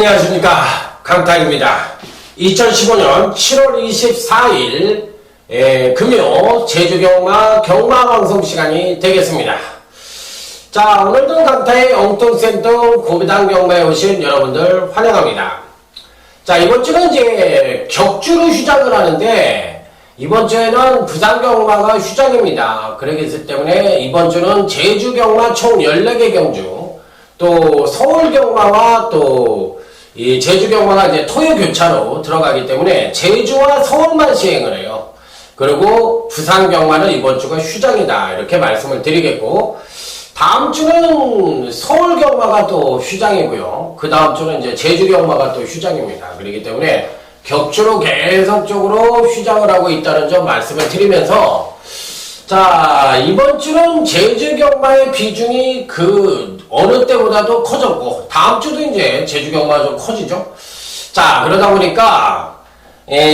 안녕하십니까, 강타입니다. 2015년 7월 24일 금요 제주경마 경마방송 시간이 되겠습니다. 자, 오늘도 강타의 엉뚱생뚱 고비당 경마에 오신 여러분들 환영합니다. 자, 이번 주는 이제 격주로 휴장을 하는데, 이번 주에는 부산경마가 휴장입니다. 그러기 때문에 이번 주는 제주경마 총 14개 경주, 또 서울경마와 또 이 제주경마가 이제 토요 교차로 들어가기 때문에 제주와 서울만 시행을 해요. 그리고 부산경마는 이번 주가 휴장이다, 이렇게 말씀을 드리겠고, 다음 주는 서울경마가 또 휴장이고요. 그 다음 주는 이제 제주경마가 또 휴장입니다. 그렇기 때문에 격주로 계속적으로 휴장을 하고 있다는 점 말씀을 드리면서, 자, 이번 주는 제주경마의 비중이 어느 때보다도 커졌고, 다음 주도 이제 제주경마가 좀 커지죠. 자, 그러다 보니까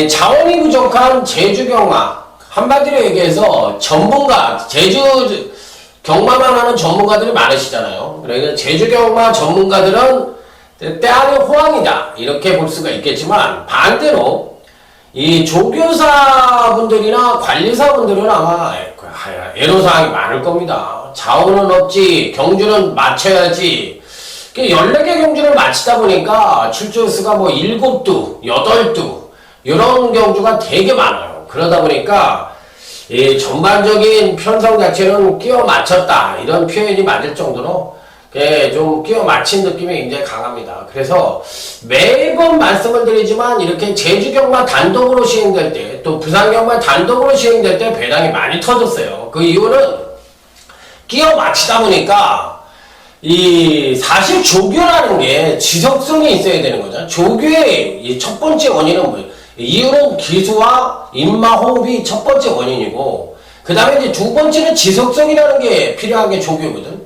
자원이 부족한 제주경마, 한마디로 얘기해서 전문가, 제주 경마만 하는 전문가들이 많으시잖아요. 그러니까 제주경마 전문가들은 때아닌 호황이다, 이렇게 볼 수가 있겠지만, 반대로 이 조교사분들이나 관리사분들은 아마 애로사항이 많을 겁니다. 자원은 없지, 경주는 맞춰야지. 14개 경주를 마치다 보니까 출조수가 뭐 7두, 8두, 이런 경주가 되게 많아요. 그러다 보니까 이 전반적인 편성 자체는 끼워 맞췄다, 이런 표현이 맞을 정도로 좀 끼워 맞힌 느낌이 굉장히 강합니다. 그래서 매번 말씀을 드리지만, 이렇게 제주경마 단독으로 시행될 때, 또 부산경마 단독으로 시행될 때 배당이 많이 터졌어요. 그 이유는 끼워 맞히다 보니까 사실 조교라는 게 지속성이 있어야 되는 거죠. 조교의 첫 번째 원인은 뭐예요? 이유는 기수와 인마 호흡이 첫 번째 원인이고, 그 다음에 이제 두 번째는 지속성이라는 게 필요한 게 조교거든.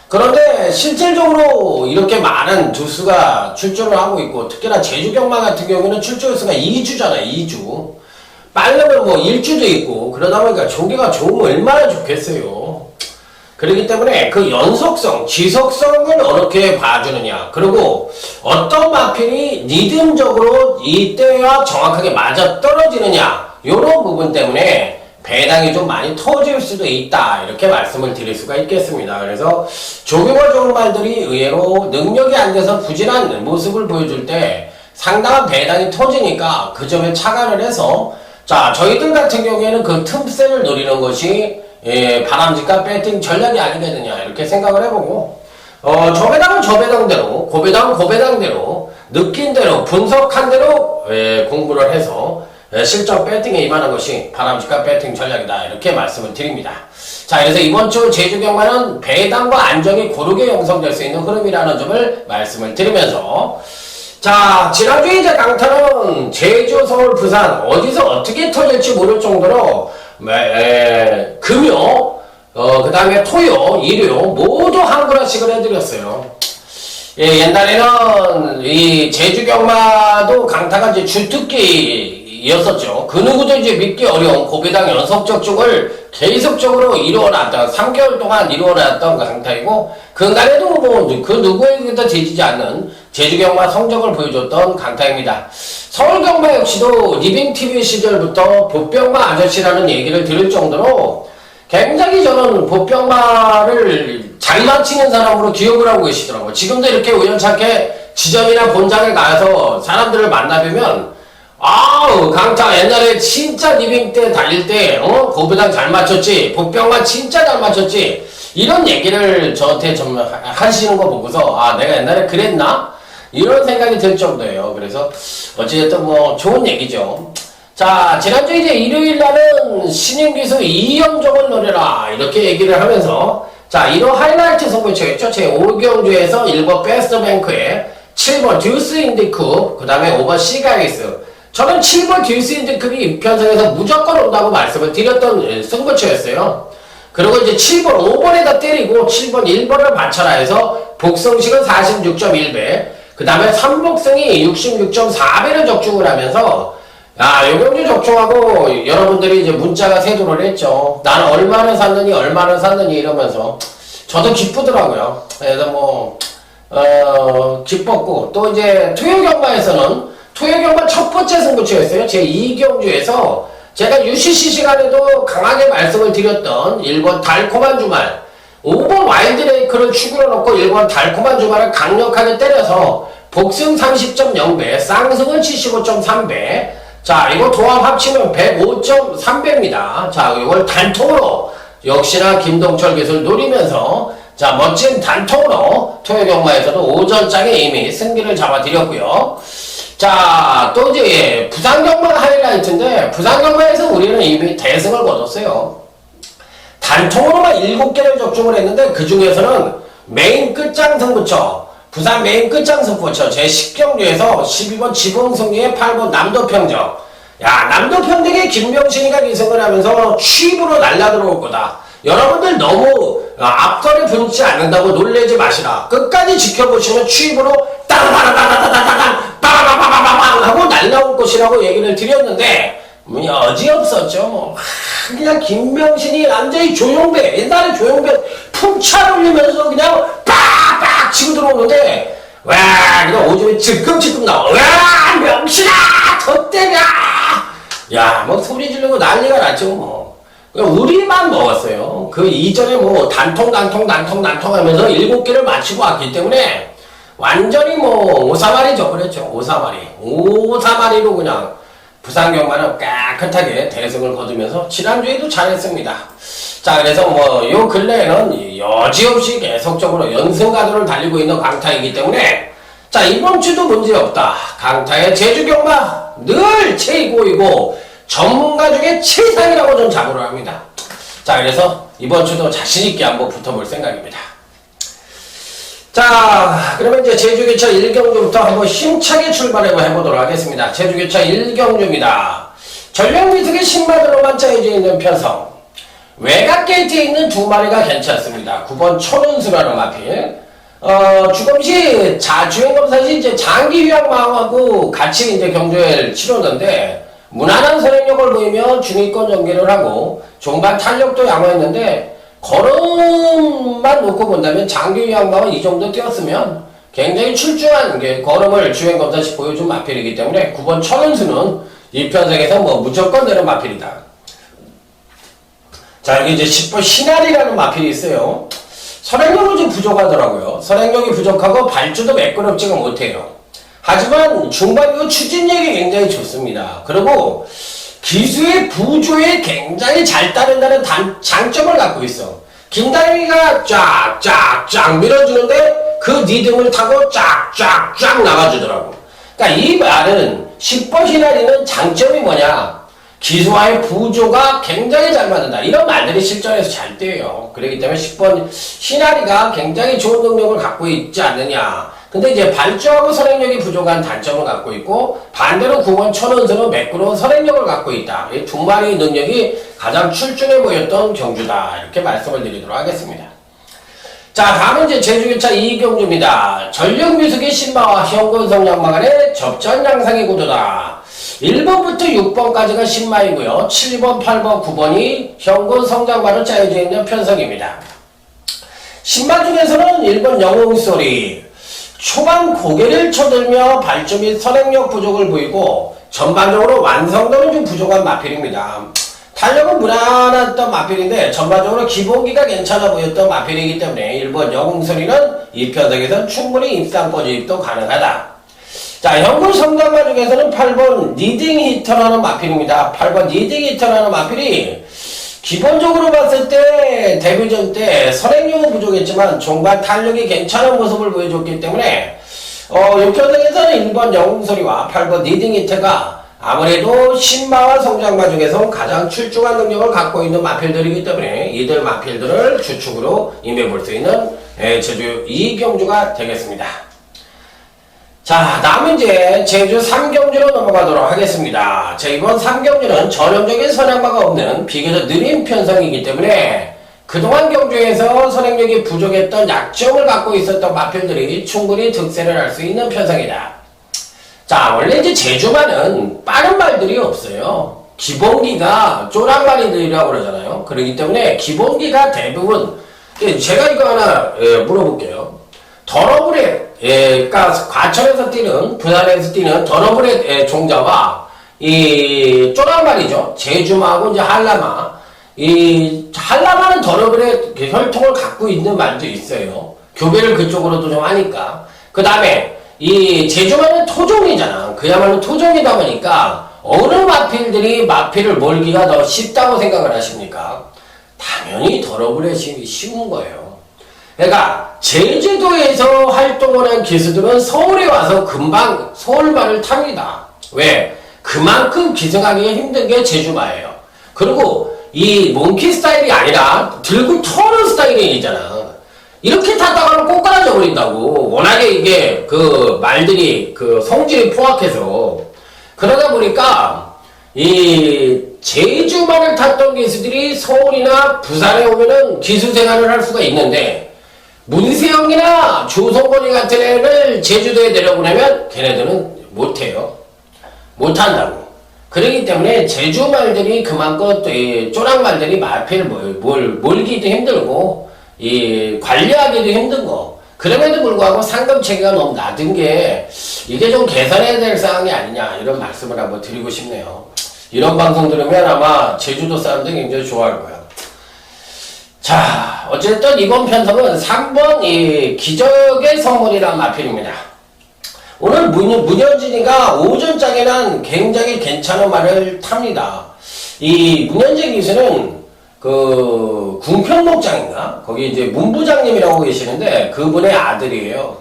그런데 실질적으로 이렇게 많은 두수가 출조를 하고 있고, 특히나 제주경마 같은 경우는 출조 수가 2주잖아요. 2주. 빠르면 뭐 1주도 있고, 그러다 보니까 조개가 좋으면 얼마나 좋겠어요. 그렇기 때문에 그 연속성, 지속성을 어떻게 봐주느냐, 그리고 어떤 마필이 리듬적으로 이때와 정확하게 맞아 떨어지느냐, 이런 부분 때문에 배당이 좀 많이 터질 수도 있다, 이렇게 말씀을 드릴 수가 있겠습니다. 그래서 조교가 좋은 말들이 의외로 능력이 안 돼서 부진한 모습을 보여줄 때 상당한 배당이 터지니까 그 점에 착안을 해서, 자, 저희들 같은 경우에는 그 틈새를 노리는 것이 바람직한 배팅 전략이 아니겠느냐, 이렇게 생각을 해보고, 저배당은 저배당대로, 고배당은 고배당대로, 느낀 대로, 분석한 대로 공부를 해서 실전 배팅에 임하는 것이 바람직한 배팅 전략이다, 이렇게 말씀을 드립니다. 자, 그래서 이번 주 제주경마는 배당과 안정이 고르게 형성될 수 있는 흐름이라는 점을 말씀을 드리면서, 자, 지난주에 이제 강타는 제주, 서울, 부산 어디서 어떻게 터질지 모를 정도로 금요, 그 다음에 토요, 일요 모두 한 구라씩을 해드렸어요. 옛날에는 이 제주경마도 강타가 이제 주특기였었죠. 그 누구도 이제 믿기 어려운 고배당 연속적중을 계속적으로 이루어놨던, 3개월 동안 이루어놨던 강타이고, 그간에도 뭐 그 누구에게도 제지지 않는 제주경마 성적을 보여줬던 강타입니다. 서울경마 역시도 리빙TV 시절부터 보병마 아저씨라는 얘기를 들을 정도로 굉장히 저는 보병마를 잘 맞히는 사람으로 기억을 하고 계시더라고요. 지금도 이렇게 우연찮게 지점이나 본장에 가서 사람들을 만나뵈면, 아우, 강타 옛날에 진짜 리빙 때 달릴 때 고배당 잘 맞췄지, 보병마 진짜 잘 맞췄지, 이런 얘기를 저한테 좀 하시는 거 보고서, 아, 내가 옛날에 그랬나? 이런 생각이 들 정도예요. 그래서 어찌됐든 뭐 좋은 얘기죠. 자, 지난주 이제 일요일 날은 신인기수 이연종을 노려라, 이렇게 얘기를 하면서, 자, 1호 하이라이트 선거체였죠. 제 5경주에서 1번 베스트뱅크에 7번 듀스 인디컵, 그 다음에 5번 시가이스. 저는 7번 듀스 인디컵이 편성에서 무조건 온다고 말씀을 드렸던 승부처였어요. 그리고 이제 7번, 5번에다 때리고 7번, 1번을 맞춰라 해서 복승식은 46.1배, 그 다음에 3복승이 66.4배를 적중을 하면서, 야, 요경주 적중하고 여러분들이 이제 문자가 세도를 했죠. 나는 얼마를 샀느니, 얼마를 샀느니 이러면서 저도 기쁘더라고요. 그래서 뭐 기뻤고, 또 이제 토요경마에서는 토요경마 첫 번째 승부처였어요. 제2경주에서 제가 UCC 시간에도 강하게 말씀을 드렸던 1번 달콤한 주말, 5번 와일드레이크를 축으로 놓고 1번 달콤한 주말을 강력하게 때려서 복승 30.0배, 쌍승은 75.3배. 자, 이거 도합 합치면 105.3배입니다. 자, 이걸 단통으로 역시나 김동철 기술 노리면서 자, 멋진 단통으로 토요경마에서도 오전장에 이미 승기를 잡아드렸고요. 자, 또 이제 부산경마 하이라이트인데 부산경마에서 우리는 이미 대승을 거뒀어요. 단통으로만 7개를 적중을 했는데 그 중에서는 메인 끝장 승부처, 부산 메인 끝장 승부처 제10경주에서 12번 지봉승리의 8번 남도평적. 야, 남도평적에 김병신이가 기승을 하면서 취입으로 날라들어올 거다. 여러분들 너무 앞선에 붙지 않는다고 놀라지 마시라. 끝까지 지켜보시면 취입으로 따라따라따라따라따라 빠바바바바방 하고 날라올 것이라고 얘기를 드렸는데 여지없었죠. 뭐 그냥 김명신이 완전히 조용배, 옛날에 조용배 풍차 올리면서 그냥 빡빡 치고 들어오는데 와 그냥 오줌이 지끔지끔 나와. 와 명신아 더 때려. 야 뭐 소리 지르고 난리가 났죠. 뭐 우리만 먹었어요. 그 이전에 뭐 단통 하면서 7개를 마치고 왔기 때문에 완전히 뭐 오사마리 져버렸죠. 오사마리로 그냥 부산경마는 깨끗하게 대승을 거두면서 지난주에도 잘했습니다. 자, 그래서 뭐 요 근래에는 여지없이 계속적으로 연승가도를 달리고 있는 강타이기 때문에 자, 이번 주도 문제없다. 강타의 제주경마 늘 최고이고 전문가 중에 최상이라고 좀 자부를 합니다. 자, 그래서 이번 주도 자신있게 한번 붙어볼 생각입니다. 자, 그러면 이제 제주교차 1경주부터 한번 힘차게 출발해 보도록 하겠습니다. 제주교차 1경주입니다. 전력미숙의 신마들로만 짜여져 있는 편성. 외곽 게이트에 있는 2마리가 괜찮습니다. 9번 천운수라는 마필. 주검시 주행검사시 이제 장기 휴양마하고 같이 이제 경주를 치렀는데, 무난한 선행력을 보이며 중위권 전개를 하고, 종반 탄력도 양호했는데, 걸음만 놓고 본다면 장기 양마가 이 정도 뛰었으면 굉장히 출중한 게 걸음을 주행검사시 보여준 마필이기 때문에 9번 천운수는 이 편성에서 뭐 무조건 되는 마필이다. 자, 여기 이제 10번 신알이라는 마필이 있어요. 선행력은 좀 부족하더라고요. 선행력이 부족하고 발주도 매끄럽지가 못해요. 하지만 중반부 추진력이 굉장히 좋습니다. 그리고 기수의 부조에 굉장히 잘 따른다는 장점을 갖고 있어. 김다영이가 쫙쫙쫙 밀어주는데 그 리듬을 타고 쫙쫙쫙 나가주더라고. 그러니까 이 말은 10번 희나리는 장점이 뭐냐? 기수와의 부조가 굉장히 잘 맞는다. 이런 말들이 실전에서 잘 돼요. 그렇기 때문에 10번 희나리가 굉장히 좋은 능력을 갖고 있지 않느냐. 근데 이제 발주하고 선행력이 부족한 단점을 갖고 있고 반대로 9번 천운수는 매끄러운 선행력을 갖고 있다. 이 2마리의 능력이 가장 출중해 보였던 경주다. 이렇게 말씀을 드리도록 하겠습니다. 자, 다음은 이제 제주교차 2경주입니다. 전력미숙의 신마와 현건성 양마 간의 접전 양상의 구도다. 1번부터 6번까지가 신마이고요. 7번, 8번, 9번이 현건성 양마로 짜여져 있는 편성입니다. 신마 중에서는 1번 영웅소리, 초반 고개를 쳐들며 발주 및 선행력 부족을 보이고 전반적으로 완성도는 좀 부족한 마필입니다. 탄력은 무난했던 마필인데 전반적으로 기본기가 괜찮아 보였던 마필이기 때문에 1번 영웅소리는 이 편성에서 충분히 입상권 유입도 가능하다. 자, 현금 성장마 중에서는 8번 리딩 히터라는 마필입니다. 8번 리딩 히터라는 마필이 기본적으로 봤을 때 데뷔전 때 선행력은 부족했지만 종반 탄력이 괜찮은 모습을 보여줬기 때문에 이 편성에서는 1번 영웅소리와 8번 리딩 히터가 아무래도 신마와 성장마 중에서 가장 출중한 능력을 갖고 있는 마필들이기 때문에 이들 마필들을 주축으로 임해볼 수 있는 제주 2경주가 되겠습니다. 자, 다음은 이제 제주 3경주로 넘어가도록 하겠습니다. 자, 이번 3경주는 전형적인 선행마가 없는 비교적 느린 편성이기 때문에 그동안 경주에서 선행력이 부족했던 약점을 갖고 있었던 마필들이 충분히 득세를 할 수 있는 편성이다. 자, 원래 이제 제주마는 빠른 말들이 없어요. 기본기가 쪼랑말이들이라고 그러잖아요. 그렇기 때문에 기본기가 대부분, 제가 이거 하나 물어볼게요. 더러브렛, 그러니까 과천에서 뛰는, 부산에서 뛰는 더러브렛 종자와 이 쪼랑말이죠. 제주마하고 이제 한라마. 이 한라마는 더러브렛 혈통을 갖고 있는 말도 있어요. 교배를 그쪽으로도 좀 하니까. 그 다음에 이 제주마는 토종이잖아. 그야말로 토종이다 보니까 어느 마필들이 마필을 몰기가 더 쉽다고 생각을 하십니까? 당연히 더러브렛이 쉬운 거예요. 그러니까 제주도에서 활동을 한 기수들은 서울에 와서 금방 서울말을 탑니다. 왜? 그만큼 기승하기가 힘든 게 제주마예요. 그리고 이 몽키 스타일이 아니라 들고 터는 스타일이잖아. 이렇게 타다가는 꼬꾸라져 버린다고. 워낙에 이게 그 말들이 그 성질이 포악해서. 그러다 보니까 이 제주말을 탔던 기수들이 서울이나 부산에 오면은 기수 생활을 할 수가 있는데 문세영이나 조성건이 같은 애를 제주도에 내려보내면 걔네들은 못해요. 못한다고. 그렇기 때문에 제주말들이 그만큼 또 이 쪼랑말들이 마필을 몰기도 힘들고 이 관리하기도 힘든 거. 그럼에도 불구하고 상금 체계가 너무 낮은 게 이게 좀 개선해야 될 사항이 아니냐 이런 말씀을 한번 드리고 싶네요. 이런 방송 들으면 아마 제주도 사람들이 굉장히 좋아할 거야. 자, 어쨌든 이번 편성은 3번 이 기적의 선물이란 마필입니다. 오늘 문현진이가 오전장에는 굉장히 괜찮은 말을 탑니다. 이 문현진 기수는 그 궁평목장인가? 거기 이제 문부장님이라고 계시는데 그분의 아들이에요.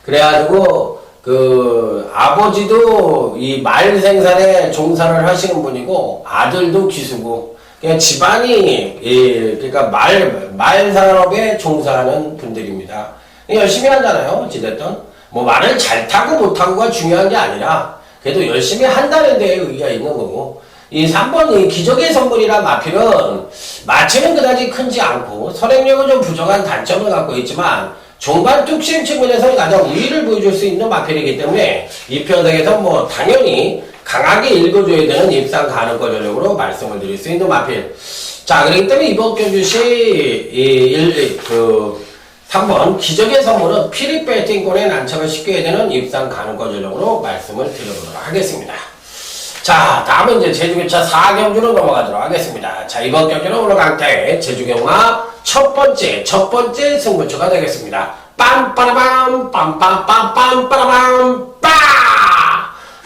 그래가지고 그 아버지도 이 말 생산에 종사를 하시는 분이고 아들도 기수고 그냥 집안이 그러니까 말 산업에 종사하는 분들입니다. 열심히 하잖아요. 어찌됐든 뭐 말을 잘 타고 못 타고가 중요한 게 아니라 그래도 열심히 한다는 데에 의의가 있는 거고 이 3번 이 기적의 선물이란 마필은 마치는 그다지 크지 않고 선행력은 좀 부족한 단점을 갖고 있지만 종반 뚝심 측면에서 가장 우위를 보여줄 수 있는 마필이기 때문에 이 편성에서 뭐 당연히 강하게 읽어줘야 되는 입상 가능권 전력으로 말씀을 드릴 수 있는 마필. 자, 그렇기 때문에 이번 교주시 3번 기적의 선물은 피리 배팅권에 난처를 시켜야 되는 입상 가능권 전력으로 말씀을 드려보도록 하겠습니다. 자, 다음은 이제 제주교차 4경주로 넘어가도록 하겠습니다. 자, 이번 경주는 오늘 강타의 제주경마 첫 번째 승부처가 되겠습니다. 빰빠라밤 빰빰빰빰빠라밤 빠!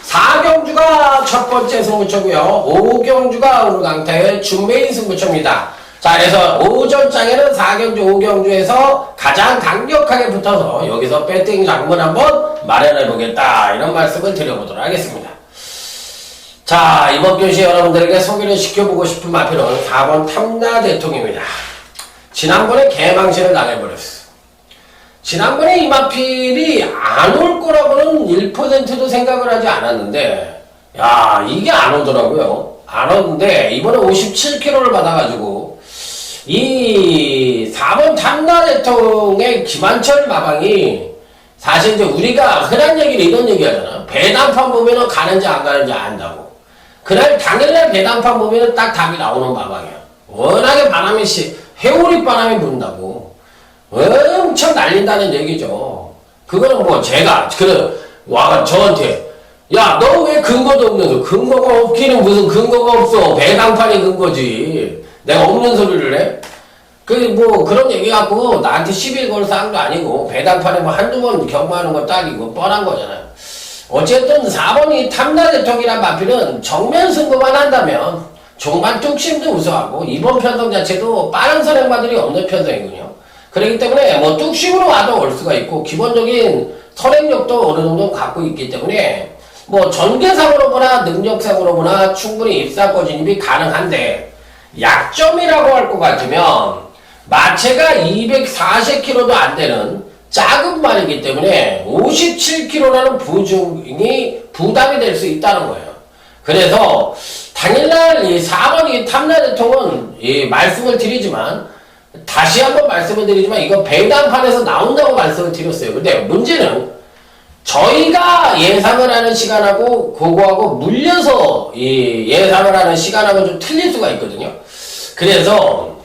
4경주가 첫 번째 승부처고요. 5경주가 오늘 강타의 준메인 승부처입니다. 자, 그래서 오전장에는 4경주, 5경주에서 가장 강력하게 붙어서 여기서 배팅 장문 한번 마련해보겠다. 이런 말씀을 드려보도록 하겠습니다. 자, 이번 교시 여러분들에게 소개를 시켜보고 싶은 마필은 4번 탐나대통입니다. 지난번에 개망신을 당해버렸어. 지난번에 이 마필이 안 올 거라고는 1%도 생각을 하지 않았는데, 야, 이게 안 오더라고요. 안 오는데, 이번에 57kg를 받아가지고, 이 4번 탐나대통의 김한철 마방이, 사실 이제 우리가 흔한 얘기를 이런 얘기 하잖아. 배당판 보면은 가는지 안 가는지 안다고. 그날 당일날 배당판 보면은 딱 답이 나오는 마방이야. 워낙에 바람이 해오리 바람이 분다고. 엄청 날린다는 얘기죠. 그거는 뭐 제가, 와가 저한테, 야, 너 왜 근거도 없는 근거가 없기는 무슨 근거가 없어. 배당판이 근거지. 내가 없는 소리를 해? 그런 얘기 갖고 나한테 시비 걸 사항도 아니고, 배당판에 뭐 한두 번 경마하는 것도 아니고, 뻔한 거잖아요. 어쨌든 4번이 탐나대통이란 마필은 정면 승부만 한다면, 종반 뚝심도 우수하고, 이번 편성 자체도 빠른 선행마들이 없는 편성이군요. 그렇기 때문에 뭐 뚝심으로 와도 올 수가 있고, 기본적인 선행력도 어느 정도 갖고 있기 때문에, 뭐 전개상으로 보나 능력상으로 보나 충분히 입사권 진입이 가능한데, 약점이라고 할 것 같으면 마체가 240kg도 안 되는 작은 말이기 때문에 57kg라는 부중이 부담이 될 수 있다는 거예요. 그래서 당일날 이 4번이 탐나대통은 말씀을 드리지만 다시 한번 말씀을 드리지만 이거 배당판에서 나온다고 말씀을 드렸어요. 근데 문제는 저희가 예상을 하는 시간하고 그거하고 물려서 예상을 하는 시간하고 좀 틀릴 수가 있거든요. 그래서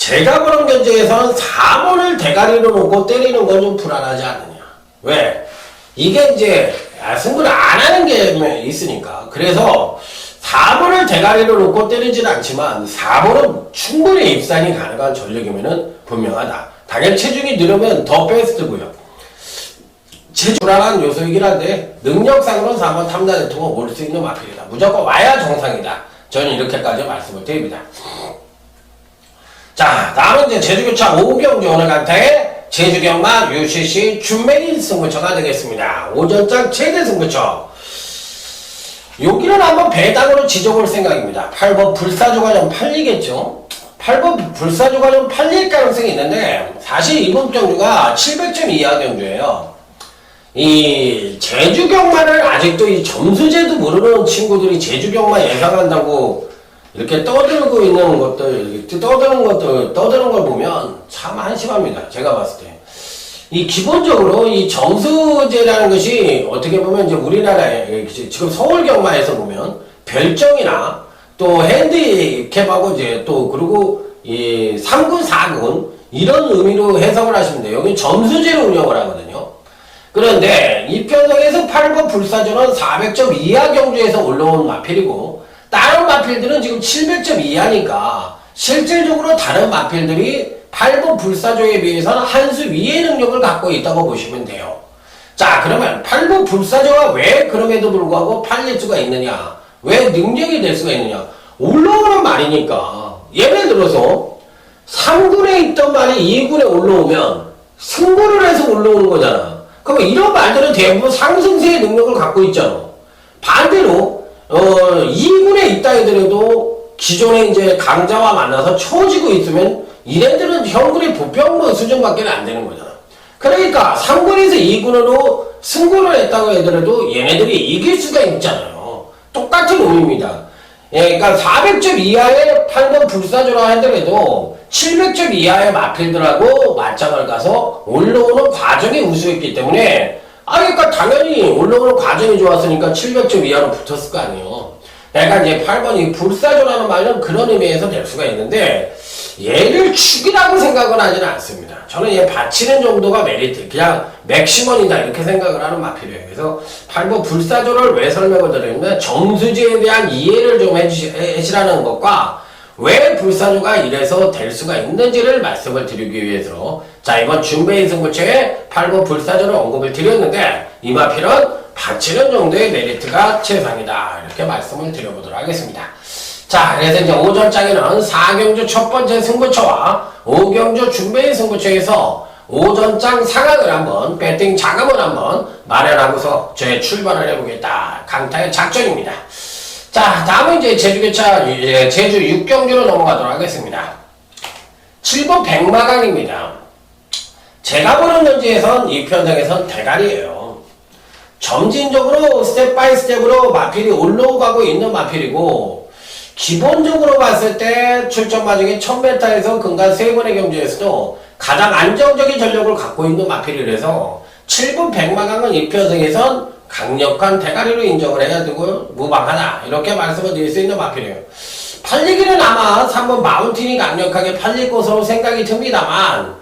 제가 보는 견제에서는 4번을 대가리로 놓고 때리는 건 좀 불안하지 않느냐. 왜? 이게 이제 승부를 안 하는 게 있으니까. 그래서 4번을 대가리로 놓고 때리진 않지만 4번은 충분히 입산이 가능한 전력이면은 분명하다. 당연히 체중이 늘으면 더 베스트고요. 체중 불안한 요소이긴 한데 능력상으로는 4번 탐단의 통은 올 수 있는 마필이다. 무조건 와야 정상이다. 저는 이렇게까지 말씀을 드립니다. 자, 다음은 이제 제주교차 5경주 오늘 강타의 제주경마 UCC 준메인 승부처가 되겠습니다. 오전장 최대 승부처. 여기는 한번 배당으로 지져볼 생각입니다. 8번 불사조가 좀 팔리겠죠? 8번 불사조가 좀 팔릴 가능성이 있는데 사실 이번 경주가 700점 이하 경주예요. 이 제주경마를 아직도 이 점수제도 모르는 친구들이 제주경마 예상한다고 이렇게 떠들고 있는 것들, 떠드는 걸 보면 참 한심합니다. 제가 봤을 때. 이 기본적으로 이 점수제라는 것이 어떻게 보면 이제 우리나라에 지금 서울 경마에서 보면 별정이나 또 핸디캡하고 이제 또 그리고 이 3군, 4군 이런 의미로 해석을 하시면 돼요. 여기 점수제로 운영을 하거든요. 그런데 이 편성에서 8번 불사조는 400점 이하 경주에서 올라온 마필이고 다른 마필들은 지금 700점 이하니까 실질적으로 다른 마필들이 8번 불사조에 비해서는 한 수 위의 능력을 갖고 있다고 보시면 돼요. 자, 그러면 8번 불사조가 왜 그럼에도 불구하고 팔릴 수가 있느냐? 왜 능력이 될 수가 있느냐? 올라오는 말이니까. 예를 들어서 3군에 있던 말이 2군에 올라오면 승부를 해서 올라오는 거잖아. 그러면 이런 말들은 대부분 상승세의 능력을 갖고 있잖아. 반대로 2군에 있다 하더라도 기존에 이제 강자와 만나서 처지고 있으면 이네들은 현군의 보병 수준밖에 안 되는 거잖아. 그러니까 3군에서 2군으로 승부를 했다고 하더라도 얘네들이 이길 수가 있잖아요. 똑같은 의미입니다. 예, 그러니까 400점 이하의 8번 불사조라 하더라도 700점 이하의 마필들하고 맞짱을 가서 올라오는 과정이 우수했기 때문에 그러니까 당연히 올라오는 과정이 좋았으니까 700점 이하로 붙었을 거 아니에요. 그러니까 이제 8번이 불사조라는 말은 그런 의미에서 될 수가 있는데 얘를 축이라고 생각은 하지는 않습니다. 저는 얘 받치는 정도가 메리트, 그냥 맥시멈이다 이렇게 생각을 하는 마필이에요. 그래서 8번 불사조를 왜 설명을 드리냐면 점수제에 대한 이해를 좀 해주시라는 것과 왜 불사조가 이래서 될 수가 있는지를 말씀을 드리기 위해서 자, 이번 준베인 승부처에 8번 불사조를 언급을 드렸는데 이 마필은 받치는 정도의 메리트가 최상이다 이렇게 말씀을 드려보도록 하겠습니다. 자, 그래서 이제 오전장에는 4경주 첫 번째 승부처와 5경주 준베인 승부처에서 오전장 상황을 한번 배팅 자금을 한번 마련하고서 저의 출발을 해보겠다 강타의 작전입니다. 자, 다음은 이제 제주교차 제주 6경주로 넘어가도록 하겠습니다. 7번 백마강입니다. 제가 보는 견지에선 이 편성에선 대가리예요. 점진적으로 스텝 바이 스텝으로 마필이 올라가고 있는 마필이고 기본적으로 봤을 때 출전 과정에 1000m에서 근간 3번의 경주에서도 가장 안정적인 전력을 갖고 있는 마필이라서 7번 백마강은 이 편성에선 강력한 대가리로 인정을 해야 되고 무방하다 이렇게 말씀을 드릴 수 있는 마필이에요. 팔리기는 아마 3번 마운틴이 강력하게 팔릴 것으로 생각이 듭니다만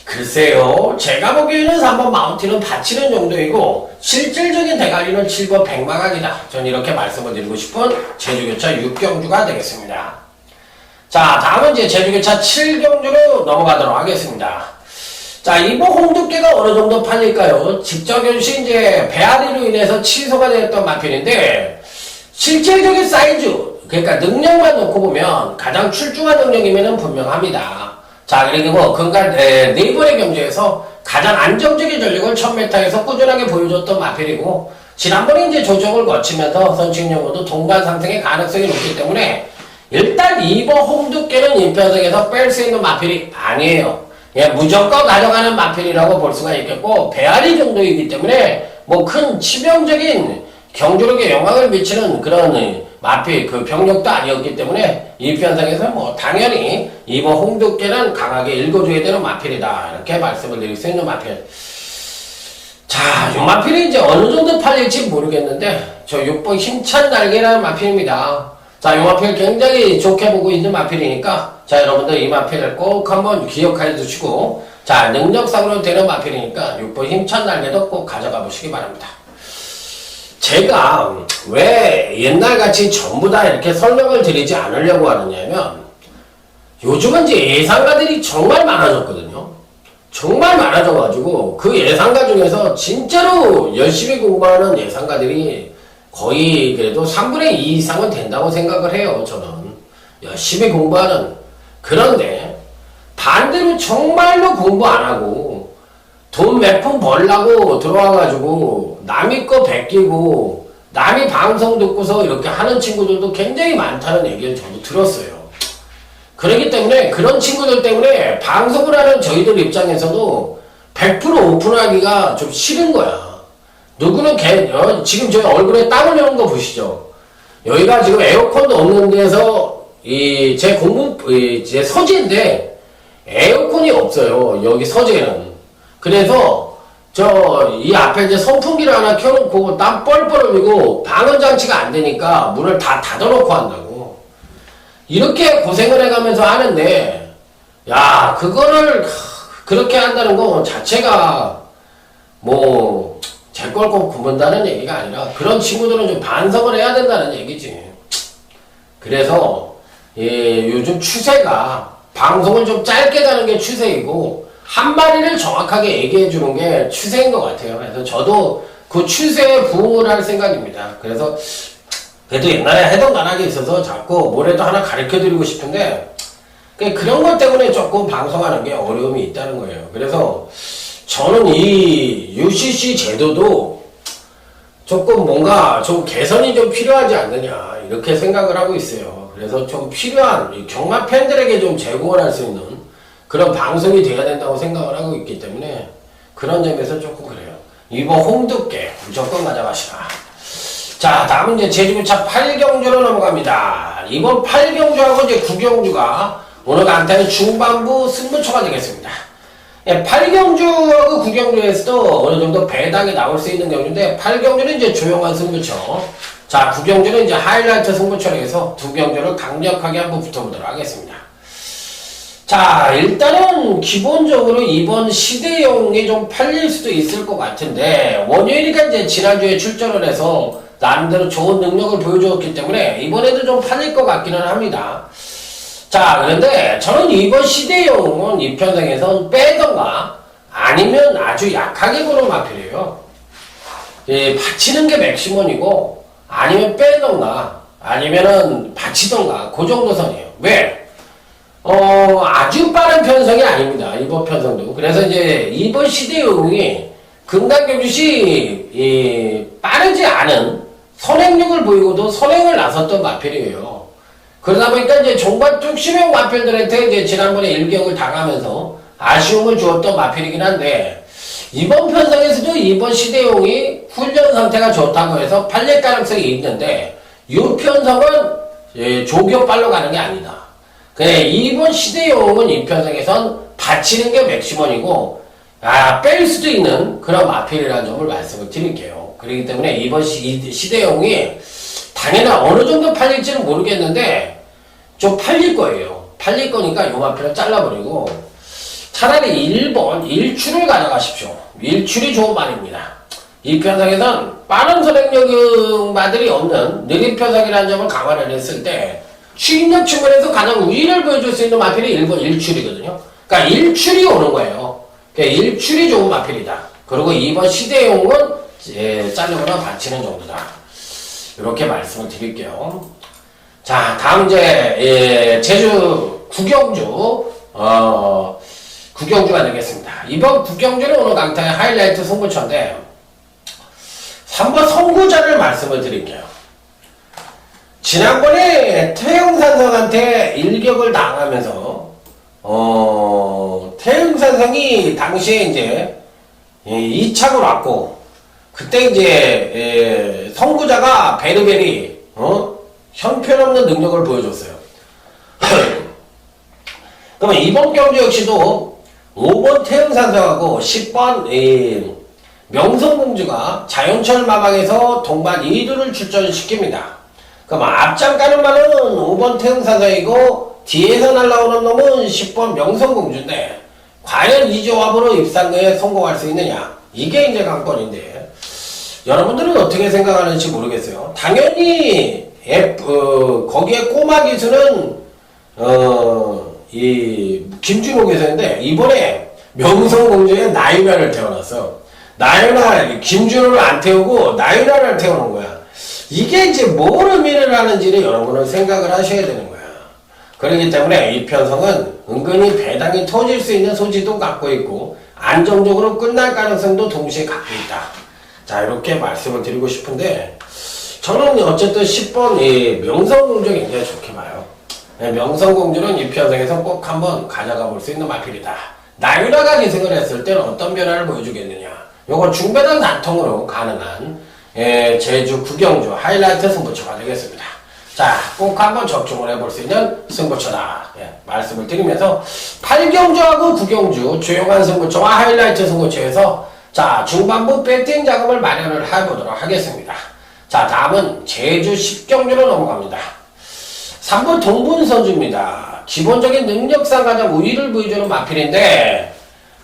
글쎄요, 제가 보기에는 3번 마운틴은 받치는 정도이고 실질적인 대가리는 7번 백마강이다. 전 이렇게 말씀을 드리고 싶은 제주교차 6경주가 되겠습니다. 자, 다음은 이제 제주교차 7경주로 넘어가도록 하겠습니다. 자, 이번 홍두깨가 어느 정도 팔릴까요? 직전견시 이제 배앓이로 인해서 취소가 되었던 마필인데 실질적인 사이즈, 그러니까 능력만 놓고 보면 가장 출중한 능력이면 분명합니다. 자, 그리고 근간 4번의 경주에서 가장 안정적인 전력을 1000m에서 꾸준하게 보여줬던 마필이고 지난번에 이제 조정을 거치면서 선취용으로도 동반 상승의 가능성이 높기 때문에 일단 2번 홍두깨는 인편성에서 뺄 수 있는 마필이 아니에요. 예, 무조건 가져가는 마필이라고 볼 수가 있겠고 배앓이 정도이기 때문에 뭐 큰 치명적인 경주력에 영향을 미치는 그런 마필 그 병력도 아니었기 때문에 이 편성에서 뭐 당연히 이번 홍두깨는 강하게 읽어줘야 되는 마필이다 이렇게 말씀을 드릴 수 있는 마필. 자, 이 마필이 이제 어느 정도 팔릴지 모르겠는데 저 6번 힘찬 날개라는 마필입니다. 자, 이 마필 굉장히 좋게 보고 있는 마필이니까, 자, 여러분들 이 마필을 꼭 한번 기억해 두시고, 자, 능력상으로 되는 마필이니까 6번 힘찬 날개도 꼭 가져가 보시기 바랍니다. 제가 왜 옛날같이 전부 다 이렇게 설명을 드리지 않으려고 하느냐면, 요즘은 이제 예상가들이 정말 많아졌거든요. 정말 많아져가지고, 그 예상가 중에서 진짜로 열심히 공부하는 예상가들이 거의 그래도 3분의 2 이상은 된다고 생각을 해요, 저는. 열심히 공부하는. 그런데, 반대로 정말로 공부 안 하고, 돈 몇 푼 벌라고 들어와가지고, 남의 거 베끼고, 남이 방송 듣고서 이렇게 하는 친구들도 굉장히 많다는 얘기를 저도 들었어요. 그렇기 때문에, 그런 친구들 때문에 방송을 하는 저희들 입장에서도 100% 오픈하기가 좀 싫은 거야. 누구는 지금 저희 얼굴에 땀 흘리는 거 보시죠? 여기가 지금 에어컨도 없는 데서, 제 서재인데, 에어컨이 없어요. 여기 서재는. 그래서, 이 앞에 이제 선풍기를 하나 켜놓고 땀 뻘뻘 흘리고 방음장치가 안 되니까 문을 다 닫아놓고 한다고. 이렇게 고생을 해가면서 하는데, 야, 그거를, 그렇게 한다는 거 자체가, 제 걸 꼭 구분다는 얘기가 아니라 그런 친구들은 좀 반성을 해야 된다는 얘기지. 그래서 요즘 추세가 방송을 좀 짧게 가는 게 추세이고 한 마리를 정확하게 얘기해 주는 게 추세인 것 같아요. 그래서 저도 그 추세에 부응을 할 생각입니다. 그래서 그래도 옛날에 해동 나락에 있어서 자꾸 뭐라도 하나 가르쳐 드리고 싶은데 그런 것 때문에 조금 방송하는 게 어려움이 있다는 거예요. 그래서 저는 이 UCC 제도도 조금 뭔가 좀 개선이 좀 필요하지 않느냐 이렇게 생각을 하고 있어요. 그래서 좀 필요한 경마 팬들에게 좀 제공을 할 수 있는 그런 방송이 돼야 된다고 생각을 하고 있기 때문에 그런 점에서 조금 그래요. 이번 홍두깨 무조건 가져가시라. 자, 다음은 이제 제주부차 8경주로 넘어갑니다. 이번 8경주하고 이제 9경주가 오늘 강타는 중반부 승부처가 되겠습니다. 8경주하고 9경주에서도 어느 정도 배당이 나올 수 있는 경주인데 8경주는 이제 조용한 승부처. 자, 9경주는 이제 하이라이트 승부처로 해서 2경주를 강력하게 한번 붙어보도록 하겠습니다. 자, 일단은 기본적으로 이번 시대용이 좀 팔릴 수도 있을 것 같은데 원효일이가 이제 지난주에 출전을 해서 나름대로 좋은 능력을 보여주었기 때문에 이번에도 좀 팔릴 것 같기는 합니다. 자, 그런데 저는 이번 시대용은 이 편성에서 빼던가 아니면 아주 약하게 보는 마필이에요. 받치는 게 맥시멈이고 아니면 빼던가 아니면은 받치던가 그 정도 선이에요. 왜? 아주 빠른 편성이 아닙니다. 이번 편성도. 그래서 이제 이번 시대용이 금강경주시 빠르지 않은 선행력을 보이고도 선행을 나섰던 마필이에요. 그러다 보니까 이제 종반 뚝심형 마필들한테 이제 지난번에 일격을 당하면서 아쉬움을 주었던 마필이긴 한데 이번 편성에서도 이번 시대용이 훈련 상태가 좋다고 해서 팔릴 가능성이 있는데 이 편성은 조교빨로 가는 게 아니다. 그래, 이번 시대용은 이 편성에선 받치는 게 맥시멈이고 뺄 수도 있는 그런 마필이라는 점을 말씀을 드릴게요. 그렇기 때문에 이번 시대용이 당연히 어느 정도 팔릴지는 모르겠는데 좀 팔릴 거예요. 팔릴 거니까 요 마필을 잘라버리고 차라리 1번 일출을 가져가십시오. 일출이 좋은 말입니다. 이 편성에선 빠른 선행력마들이 없는 느린 편성이라는 점을 감안을 했을 때 추진력 측면에서 가장 우위를 보여줄 수 있는 마필이 1번 일출이거든요. 그러니까 일출이 오는 거예요. 그러니까 일출이 좋은 마필이다. 그리고 2번 시대용은 자르거나 받치는 정도다. 이렇게 말씀을 드릴게요. 자, 다음 이제 제주 구경주 구경주가 되겠습니다. 이번 구경주는 오늘 강타의 하이라이트 승부처인데 3번 선구자를 말씀을 드릴게요. 지난번에 태영산성한테 일격을 당하면서 태영산성이 당시에 이제 2착을 왔고 그때 이제 선구자가 베리베리 형편없는 능력을 보여줬어요. 그러면 이번 경주 역시도 5번 태영산성하고 10번 명성공주가 자연철 마방에서 동반 2두를 출전시킵니다. 그럼 앞장 가는 말은 5번 태흥사사이고 뒤에서 날라오는 놈은 10번 명성공주인데 과연 이 조합으로 입상에 성공할 수 있느냐? 이게 이제 관건인데 여러분들은 어떻게 생각하는지 모르겠어요. 당연히 거기에 꼬마 기수는 이 김준호 기수인데 이번에 명성공주에 나윤아를 태어났어. 나윤아, 김준호를 안 태우고 나윤아를 태우는 거야. 이게 이제 뭘 의미를 하는지를 여러분은 생각을 하셔야 되는 거야. 그렇기 때문에 이 편성은 은근히 배당이 터질 수 있는 소지도 갖고 있고 안정적으로 끝날 가능성도 동시에 갖고 있다. 자, 이렇게 말씀을 드리고 싶은데 저는 어쨌든 10번 이 명성공주 굉장히 좋게 봐요. 명성공주는 이 편성에서 꼭 한번 가져가 볼 수 있는 마필이다. 나윤아가 기승을 했을 때는 어떤 변화를 보여주겠느냐. 요건 중배당 단통으로 가능한 제주 구경주 하이라이트 승부처가 되겠습니다. 자, 꼭 한번 적중을 해볼 수 있는 승부처다. 말씀을 드리면서 8경주하고 9경주 조용한 승부처와 하이라이트 승부처에서 자, 중반부 배팅 자금을 마련을 해보도록 하겠습니다. 자, 다음은 제주 10경주로 넘어갑니다. 3번 동분선주입니다. 기본적인 능력상 가장 우위를 보여주는 마필인데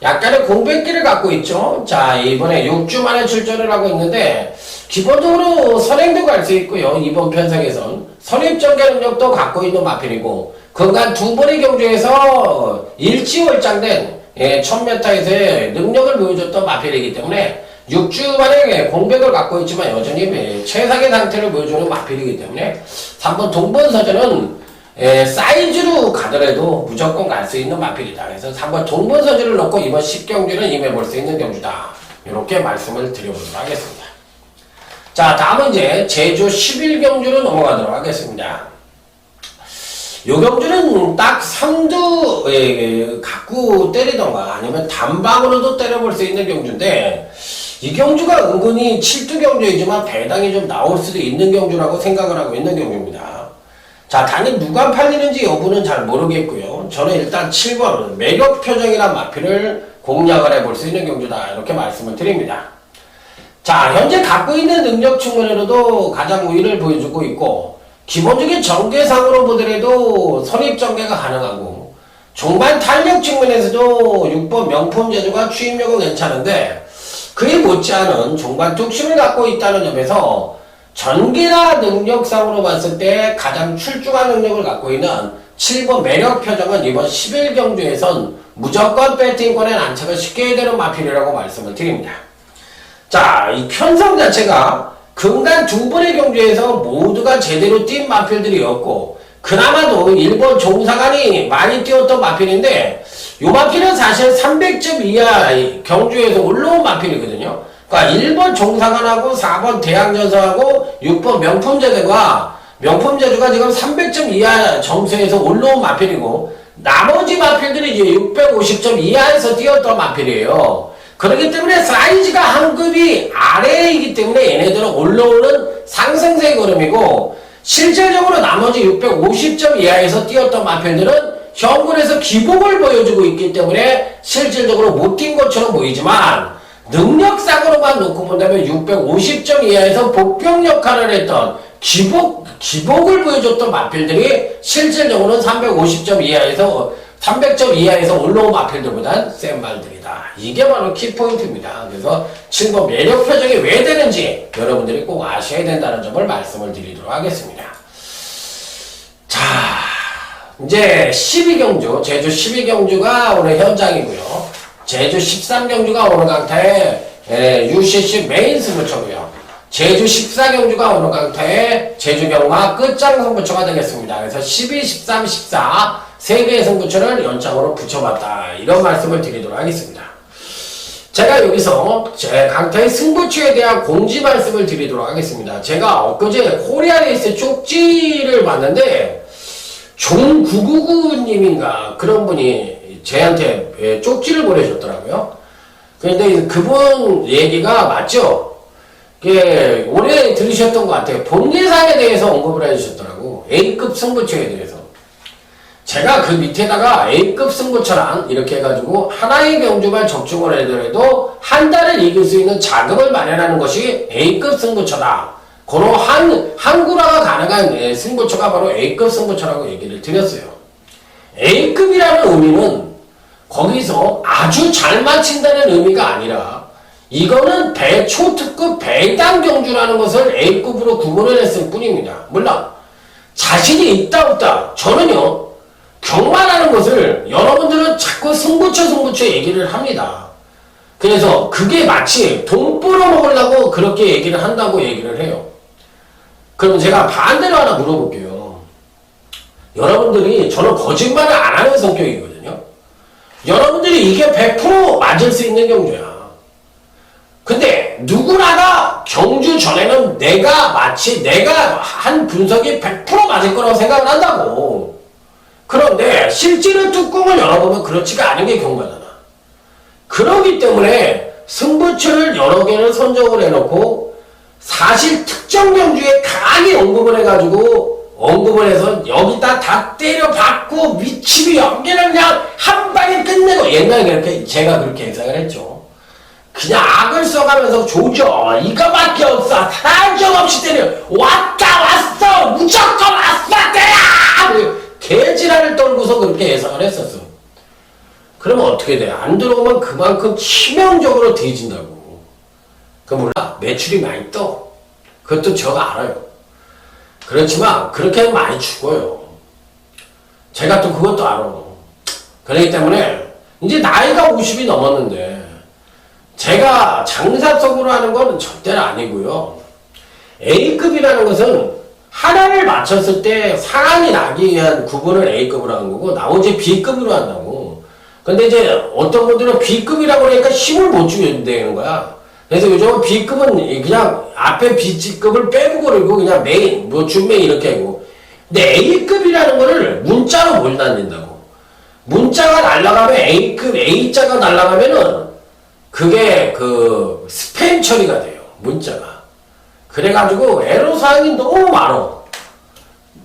약간의 공백기를 갖고 있죠. 자, 이번에 6주 만에 출전을 하고 있는데 기본적으로 선행도 갈 수 있고요. 이번 편성에선 선입전개 능력도 갖고 있는 마필이고 그간 두 번의 경주에서 일치월장된 1000m에서의 능력을 보여줬던 마필이기 때문에 6주 만에 공백을 갖고 있지만 여전히 최상의 상태를 보여주는 마필이기 때문에 3번 동분서주는 사이즈로 가더라도 무조건 갈 수 있는 마필이다. 그래서 3번 동분서주를 넣고 이번 10경주는 임해볼 수 있는 경주다. 이렇게 말씀을 드려보도록 하겠습니다. 자, 다음은 이제 제주 11경주로 넘어가도록 하겠습니다. 요 경주는 딱 3두 갖고 때리던가 아니면 단방으로도 때려볼 수 있는 경주인데 이 경주가 은근히 7두 경주이지만 배당이 좀 나올 수도 있는 경주라고 생각을 하고 있는 경주입니다. 자, 단이 누가 팔리는지 여부는 잘 모르겠고요. 저는 일단 7번 매력표정이란 마필을 공략을 해볼 수 있는 경주다. 이렇게 말씀을 드립니다. 자, 현재 갖고 있는 능력 측면으로도 가장 우위를 보여주고 있고 기본적인 전개상으로 보더라도 선입전개가 가능하고 종반 탄력 측면에서도 6번 명품제주가 추임력은 괜찮은데 그에 못지않은 종반 뚝심을 갖고 있다는 점에서 전개나 능력상으로 봤을 때 가장 출중한 능력을 갖고 있는 7번 매력표정은 이번 11경주에선 무조건 배팅권에 안착을 시켜야 되는 마필이라고 말씀을 드립니다. 자, 이 편성 자체가 근간 두 번의 경주에서 모두가 제대로 뛴 마필들이었고 그나마도 일본 종사관이 많이 뛰었던 마필인데 이 마필은 사실 300점 이하 경주에서 올라온 마필이거든요. 그러니까 1번 종사관하고 4번 대학연서하고 6번 명품제주가 지금 300점 이하 점수에서 올라온 마필이고 나머지 마필들이 이제 650점 이하에서 뛰었던 마필이에요. 그렇기 때문에 사이즈가 한 급이 아래이기 때문에 얘네들은 올라오는 상승세 걸음이고 실질적으로 나머지 650점 이하에서 뛰었던 마필들은 현군에서 기복을 보여주고 있기 때문에 실질적으로 못 뛴 것처럼 보이지만 능력상으로만 놓고 본다면 650점 이하에서 복병 역할을 했던 기복을 보여줬던 마필들이 실질적으로는 350점 이하에서 300점 이하에서 올라온 마필들보단 센 말들이다. 이게 바로 키포인트입니다. 그래서 7번 매력 표정이 왜 되는지 여러분들이 꼭 아셔야 된다는 점을 말씀을 드리도록 하겠습니다. 자, 이제 12경주, 제주 12경주가 오늘 현장이고요. 제주 13경주가 오늘 강타의 UCC 메인 승부처고요. 제주 14경주가 오늘 강타의 제주경마 끝장 승부처가 되겠습니다. 그래서 12, 13, 14 3개의 승부처를 연장으로 붙여봤다. 이런 말씀을 드리도록 하겠습니다. 제가 여기서 제 강타의 승부처에 대한 공지 말씀을 드리도록 하겠습니다. 제가 엊그제 코리아레이스 쪽지를 봤는데 종999님인가 그런 분이 저한테 쪽지를 보내셨더라고요. 그런데 그분 얘기가 맞죠? 올해 들으셨던 것 같아요. 본 예상에 대해서 언급을 해주셨더라고. A급 승부처에 대해서. 제가 그 밑에다가 A급 승부처란 이렇게 해가지고 하나의 경주만 적중을 해더라도 한 달을 이길 수 있는 자금을 마련하는 것이 A급 승부처다. 그런 한구라가 가능한 승부처가 바로 A급 승부처라고 얘기를 드렸어요. A급이라는 의미는 거기서 아주 잘 맞힌다는 의미가 아니라 이거는 초특급 배당 경주라는 것을 A급으로 구분을 했을 뿐입니다. 물론 자신이 있다 없다 저는요 경마라는 것을 여러분들은 자꾸 승부처 얘기를 합니다. 그래서 그게 마치 돈 벌어먹으려고 그렇게 얘기를 한다고 얘기를 해요. 그럼 제가 반대로 하나 물어볼게요. 여러분들이 저는 거짓말을 안 하는 성격이거든요. 여러분들이 이게 100% 맞을 수 있는 경주야. 근데 누구나가 경주 전에는 내가 한 분석이 100% 맞을 거라고 생각을 한다고. 그런데 실제로 뚜껑을 열어보면 그렇지가 않은 게 경마잖아. 그러기 때문에 승부처를 여러 개를 선정을 해놓고 사실 특정 경주에 강하게 언급을 해서 여기다 다 때려박고 미치고 여기는 그냥 한 방에 끝내고 옛날에 제가 그렇게 예상을 했죠. 그냥 악을 써가면서 조져 이거밖에 없어 한정없이 때려 왔어 무조건 왔어 때려 개지랄을 떨고서 그렇게 예상을 했었어. 그러면 어떻게 돼? 안 들어오면 그만큼 치명적으로 뒤진다고. 그 몰라 매출이 많이 떠. 그것도 제가 알아요. 그렇지만 그렇게 하면 많이 죽어요. 제가 또 그것도 알아. 그렇기 때문에 이제 나이가 50이 넘었는데 제가 장사성으로 하는 건 절대로 아니고요. A급이라는 것은 하나를 맞췄을 때 상황이 나기 위한 구분을 A급으로 하는 거고 나머지 B급으로 한다고. 근데 이제 어떤 분들은 B급이라고 그러니까 힘을 못 주게 되는 거야. 그래서 요즘은 B급은 그냥 앞에 B급을 빼고 그러고 그냥 메인, 준메인 이렇게 하고. 근데 A급이라는 거를 문자로 못 날린다고. 문자가 날아가면 A급, A자가 날아가면은 그게 스팸 처리가 돼요. 문자가. 그래가지고 애로사항이 너무 많아.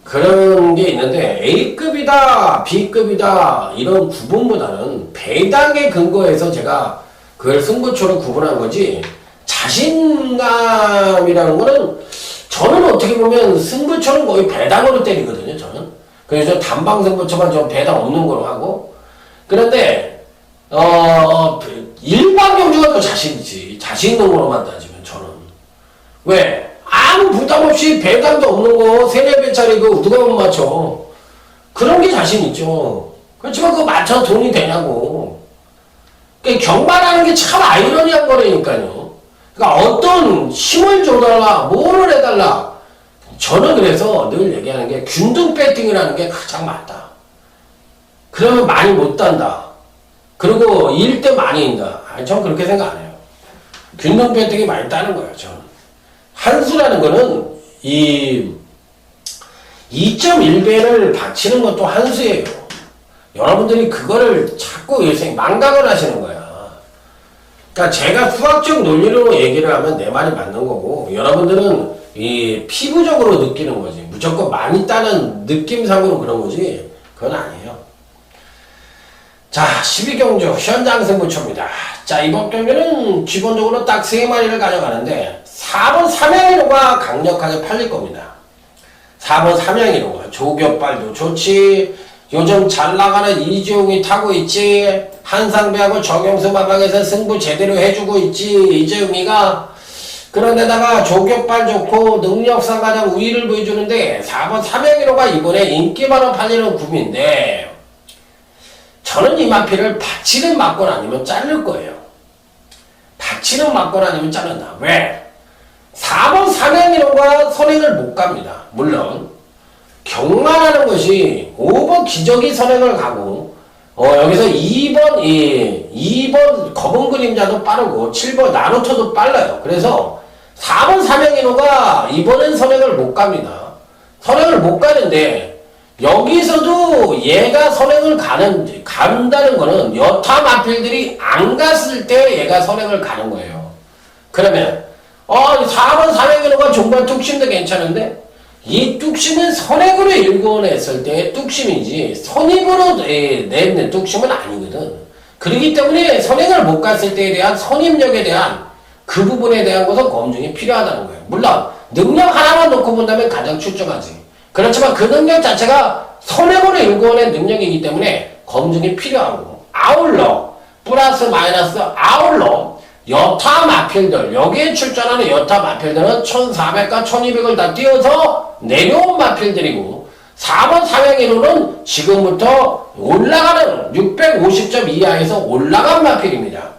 그런 게 있는데 A급이다 B급이다 이런 구분보다는 배당에 근거해서 제가 그걸 승부처로 구분한 거지 자신감이라는 거는 저는 어떻게 보면 승부처는 거의 배당으로 때리거든요. 저는 그래서 단방 승부처만 좀 배당 없는 거로 하고 그런데 일반 경주가 더 자신있지. 자신 있는 거로만 따지면 저는 왜? 아무 부담 없이 배당도 없는 거, 3-4배짜리 그 누가 못 맞춰. 그런 게 자신 있죠. 그렇지만 그거 맞춰 돈이 되냐고. 그러니까 경마라는 게 참 아이러니한 거라니까요. 그러니까 어떤 힘을 줘달라, 뭐를 해달라. 저는 그래서 늘 얘기하는 게 균등 배팅이라는 게 가장 맞다. 그러면 많이 못 단다. 그리고 일 때 많이 인다. 전 그렇게 생각 안 해요. 균등 배팅이 많이 따는 거예요, 저는. 한수라는 거는 이 2.1배를 받치는 것도 한수예요. 여러분들이 그거를 자꾸 요새 망각을 하시는 거야. 그러니까 제가 수학적 논리로 얘기를 하면 내 말이 맞는 거고 여러분들은 이 피부적으로 느끼는 거지. 무조건 많이 따는 느낌상으로 그런 거지. 그건 아니에요. 자, 12경주 현장 승부처입니다. 자, 이번 경기는 기본적으로 딱 3마리를 가져가는데 4번 삼양이로가 강력하게 팔릴 겁니다. 4번 삼양이로가 조교빨도 좋지. 요즘 잘 나가는 이재용이 타고 있지. 한상배하고 정영수 마방에서 승부 제대로 해주고 있지. 이재용이가. 그런데다가 조교빨 좋고 능력상 가장 우위를 보여주는데 4번 삼양이로가 이번에 인기 많아 팔리는 구미인데 저는 이 마피를 받치는 맞건 아니면 자를 거예요. 받치는 맞건 아니면 자른다. 왜? 4번 삼양이로가 선행을 못 갑니다. 물론 경마라는 것이 5번 기저귀 선행을 가고 여기서 2번 검은 그림자도 빠르고 7번 나루터도 빨라요. 그래서 4번 삼양이로가 이번엔 선행을 못 갑니다. 선행을 못 가는데 여기서도 얘가 선행을 간다는 거는 여타 마필들이 안 갔을 때 얘가 선행을 가는 거예요. 그러면 4번 삼양이로가 종반 뚝심도 괜찮은데 이 뚝심은 선행으로 일궈냈을 때의 뚝심이지 선입으로 낸 뚝심은 아니거든. 그렇기 때문에 선행을 못 갔을 때에 대한 선입력에 대한 그 부분에 대한 것은 검증이 필요하다는 거예요. 물론 능력 하나만 놓고 본다면 가장 출중하지. 그렇지만 그 능력 자체가 손해보는 일궈낸 능력이기 때문에 검증이 필요하고, 아울러 플러스 마이너스 아울러 여타 마필들, 여기에 출전하는 여타 마필들은 1400과 1200을 다 띄워서 내려온 마필들이고, 4번 삼양일호는 지금부터 올라가는 650점 이하에서 올라간 마필입니다.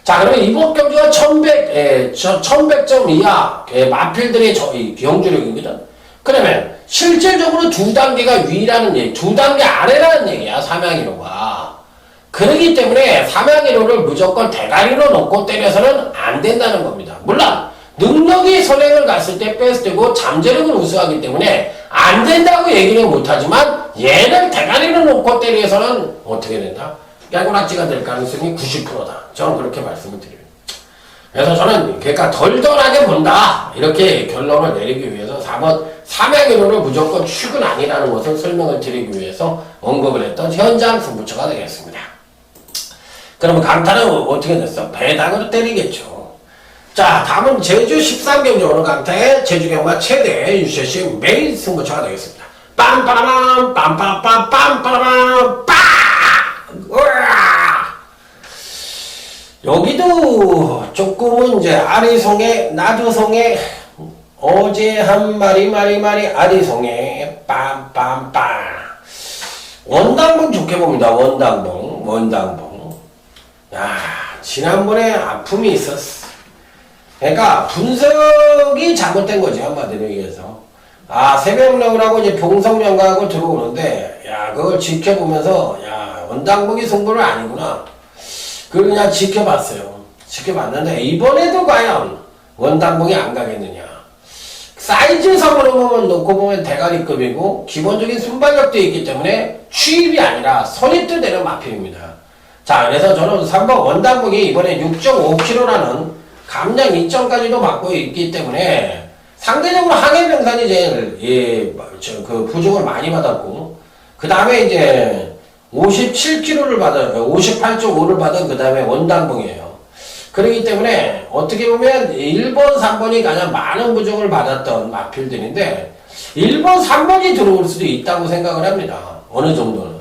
자, 그러면 이번 경주가 1100점 이하 마필들의 경주력이거든. 그러면 실질적으로 두 단계가 위라는 얘기, 두 단계 아래라는 얘기야, 삼양일호가. 그렇기 때문에 삼양일호를 무조건 대가리로 놓고 때려서는 안 된다는 겁니다. 물론 능력이 선행을 갔을 때 베스트고 잠재력은 우수하기 때문에 안 된다고 얘기는 못하지만 얘를 대가리로 놓고 때려서는 어떻게 된다? 깨고락지가 될 가능성이 90%다. 저는 그렇게 말씀을 드려요. 그래서 저는 그러니까 덜덜하게 본다, 이렇게 결론을 내리기 위해서 4번 삼양일호를 무조건 축은 아니라는 것을 설명을 드리기 위해서 언급을 했던 현장 승부처가 되겠습니다. 그러면 강타는 어떻게 됐어? 배당으로 때리겠죠. 자, 다음은 제주 13경주 오늘 강타의 제주경마 최대 유시시 메인 승부처가 되겠습니다. 빰빠라밤 빰빠빰 빰빠라밤 빠! 으아! 여기도 조금은 이제 아리송에 나두송에 어제 한 마리 아리송에 빰빰빰 원당봉 좋게 봅니다. 원당봉. 야, 지난번에 아픔이 있었어. 그러니까 분석이 잘못된 거지, 한마디로 얘기해서. 아, 새벽령을 하고 이제 봉성명가하고 들어오는데, 야, 그걸 지켜보면서, 야, 원당봉이 승부는 아니구나. 그걸 그냥 지켜봤어요. 지켜봤는데, 이번에도 과연 원당봉이 안 가겠느냐. 사이즈상으로 보면, 놓고 보면 대가리급이고, 기본적인 순발력도 있기 때문에, 추입이 아니라 선입도 되는 마필입니다. 자, 그래서 저는 3번 원당봉이 이번에 6.5kg라는 감량 2점까지도 받고 있기 때문에 상대적으로 항해병산이 제일 부족을 많이 받았고, 그 다음에 이제 57kg를 받은 58.5를 받은 그 다음에 원당봉이에요. 그렇기 때문에 어떻게 보면 1번, 3번이 가장 많은 부족을 받았던 마필들인데 1번, 3번이 들어올 수도 있다고 생각을 합니다. 어느 정도는.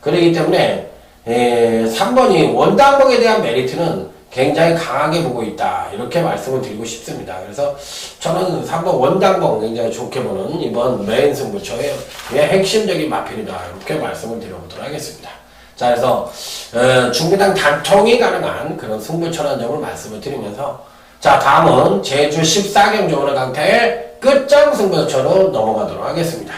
그렇기 때문에 3번이 원당봉에 대한 메리트는 굉장히 강하게 보고 있다, 이렇게 말씀을 드리고 싶습니다. 그래서 저는 3번 원당봉 굉장히 좋게 보는 이번 메인 승부처의 핵심적인 마필이다, 이렇게 말씀을 드려보도록 하겠습니다. 자, 그래서 중계당 단통이 가능한 그런 승부처라는 점을 말씀을 드리면서, 자, 다음은 제주 14경주 오늘 강타의 끝장 승부처로 넘어가도록 하겠습니다.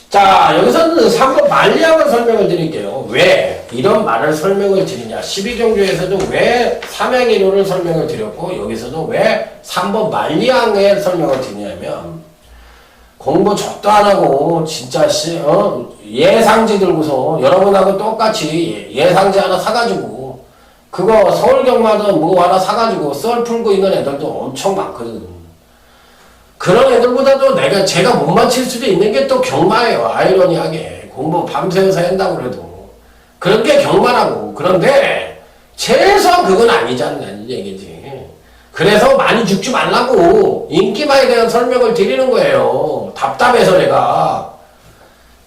자, 여기서는 3번 만리항을 설명을 드릴게요. 왜 이런 말을 설명을 드리냐. 12경주에서도 왜 삼양일호를 설명을 드렸고, 여기서도 왜 3번 만리항을 설명을 드리냐면, 공부 적도 안 하고 진짜 예상지 들고서 여러분하고 똑같이 예상지 하나 사가지고 그거 서울경마든 뭐 하나 사가지고 썰 풀고 있는 애들도 엄청 많거든. 그런 애들보다도 제가 못 맞힐 수도 있는 게 또 경마예요. 아이러니하게. 공부 밤새워서 한다고 그래도. 그런 게 경마라고. 그런데, 최소한 그건 아니잖아요. 얘기지. 그래서 많이 죽지 말라고 인기마에 대한 설명을 드리는 거예요. 답답해서 내가.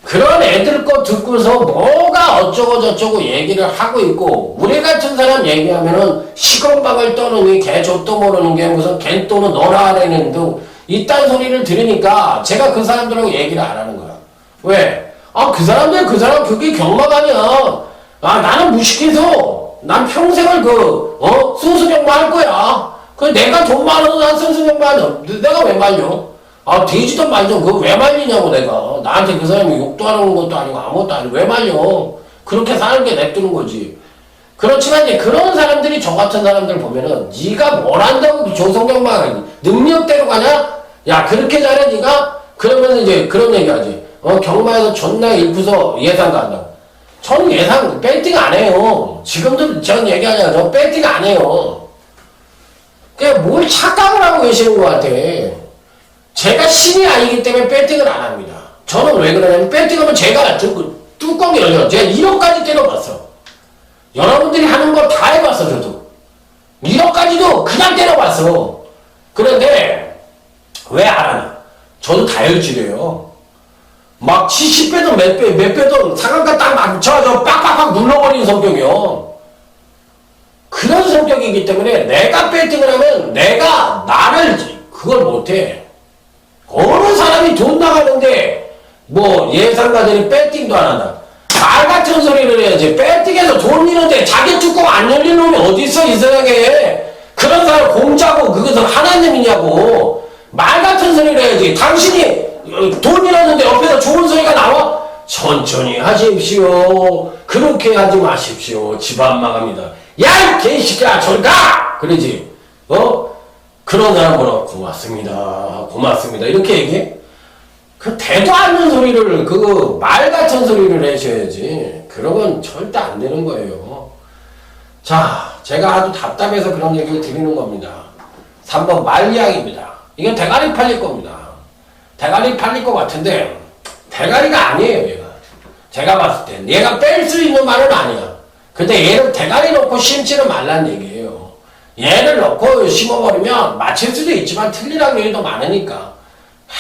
그런 애들 거 듣고서 뭐가 어쩌고 저쩌고 얘기를 하고 있고, 우리 같은 사람 얘기하면은 시건방을 떠느니 개족도 모르는 게 무슨 겐또는 너나 하라는 등 이딴 소리를 들으니까 제가 그 사람들하고 얘기를 안 하는 거야. 왜? 아, 그 사람 그게 경마가 아니야. 아, 나는 무식해서 난 평생을 순수경마 할 거야. 내가 돈 많아서 난 순수경마 하냐. 내가 왜 말려? 아, 되지도 말죠. 그거 왜 말리냐고, 내가. 나한테 그 사람이 욕도 하는 것도 아니고 아무것도 아니고 왜 말려? 그렇게 사는 게 냅두는 거지. 그렇지만 이제 그런 사람들이 저 같은 사람들 보면은 네가 뭘 한다고 조선경마 능력대로 가냐? 야, 그렇게 잘해 네가? 그러면 이제 그런 얘기하지. 경마에서 존나 일부서 예상 간다고. 전 예상 배팅 안 해요. 지금도 전 얘기하냐, 저 배팅 안 해요. 그냥 뭘 착각을 하고 계시는 것 같아. 제가 신이 아니기 때문에 배팅을 안 합니다. 저는 왜 그러냐면 배팅하면 제가 뚜껑이 열려. 제가 1억까지 때려봤어. 여러분들이 하는 거 다 해봤어, 저도. 1억까지도 그냥 때려봤어. 그런데 왜 안 하나? 저도 다혈질이에요. 막 70배든 몇 배든 상한가 딱 맞춰서 빡빡빡 눌러버리는 성격이요. 그런 성격이기 때문에 내가 배팅을 하면 내가 나를 그걸 못해. 어느 사람이 돈 나가는데 뭐 예상가들이 배팅도 안 한다. 말 같은 소리를 해야지. 배팅해서 돈 잃는데 자기 뚜껑 안 열린 놈이 어딨어 이 세상에. 그런 사람 공짜고 그것은 하나님이냐고. 말 같은 소리를 해야지. 당신이 돈 잃었는데 옆에서 좋은 소리가 나와? 천천히 하십시오. 그렇게 하지 마십시오. 집안 망합니다. 야, 이 개새끼야, 저리 가! 그러지. 그런 사람 뭐라 고맙습니다. 고맙습니다. 이렇게 얘기해? 그 대도 않는 소리를, 말 같은 소리를 하셔야지. 그러면 절대 안 되는 거예요. 자, 제가 아주 답답해서 그런 얘기를 드리는 겁니다. 3번 말리양입니다. 이건 대가리 팔릴 겁니다. 대가리 팔릴 것 같은데, 대가리가 아니에요, 얘가. 제가 봤을 땐. 얘가 뺄 수 있는 말은 아니야. 근데 얘를 대가리 놓고 심지는 말란 얘기예요. 얘를 놓고 심어버리면 맞힐 수도 있지만 틀릴 확률이 더 많으니까.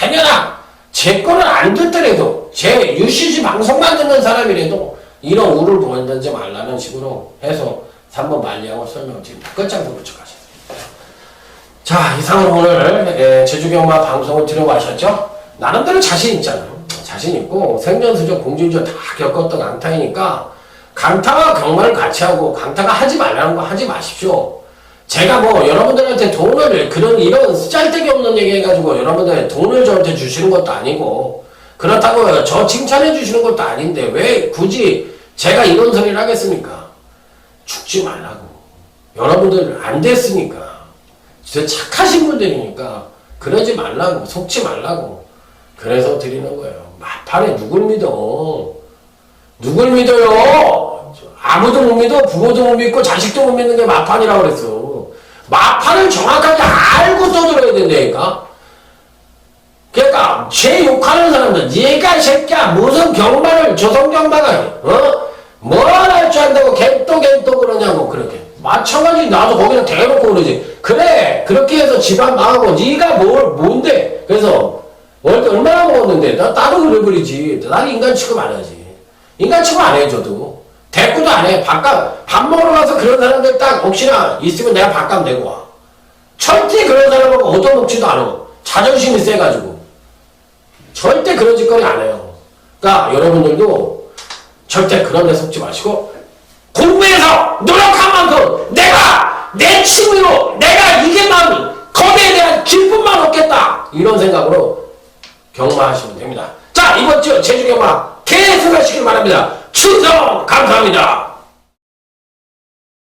행여나 제 거를 안 듣더라도 제 UCG 방송만 듣는 사람이라도 이런 우를 보인다지 말라는 식으로 해서 3번 말리하고 설명을 드립니다. 끝장서 붙여가셨습니다. 자, 이상으로 오늘 제주경마 방송을 들어가셨죠? 나름대로 자신 있잖아요. 자신 있고 생전수적 공중전 다 겪었던 강타이니까 강타와 경마를 같이 하고 강타가 하지 말라는 거 하지 마십시오. 제가 뭐 여러분들한테 돈을 이런 쓰잘데기 없는 얘기 해가지고 여러분들 돈을 저한테 주시는 것도 아니고 그렇다고 저 칭찬해 주시는 것도 아닌데 왜 굳이 제가 이런 소리를 하겠습니까? 죽지 말라고. 여러분들 안 됐으니까. 진짜 착하신 분들이니까 그러지 말라고. 속지 말라고. 그래서 드리는 거예요. 마판에 누굴 믿어? 누굴 믿어요? 아무도 못 믿어. 부모도 못 믿고 자식도 못 믿는 게 마판이라고 그랬어. 마판을 정확하게 알고 떠들어야 된다니까. 그러니까 제 욕하는 사람들 얘가 새끼야 무슨 경마를 조선경마가 뭘 할 줄 안다고 갱또 그러냐고. 그렇게 마찬가지. 나도 거기다 대놓고 그러지. 그래 그렇게 해서 집안 망하고 네가 뭔데. 그래서 월급 얼마나 먹었는데 나 따로 그래버리지. 나는 인간 취급 안 하지. 인간 취급 안 해. 저도 대꾸도 안 해. 밥 먹으러 가서 그런 사람들 딱 혹시나 있으면 내가 밥값 내고 와. 절대 그런 사람하고 얻어먹지도 않아. 자존심이 세가지고 절대 그런 짓거리 안 해요. 그러니까 여러분들도 절대 그런 데 속지 마시고 공부해서 노력한 만큼 내가 내 취미로 내가 이게 마음 거기에 대한 기쁨만 얻겠다. 이런 생각으로 경마하시면 됩니다. 자, 이번 주 제주경마 계속 하시길 바랍니다. 충성 감사합니다.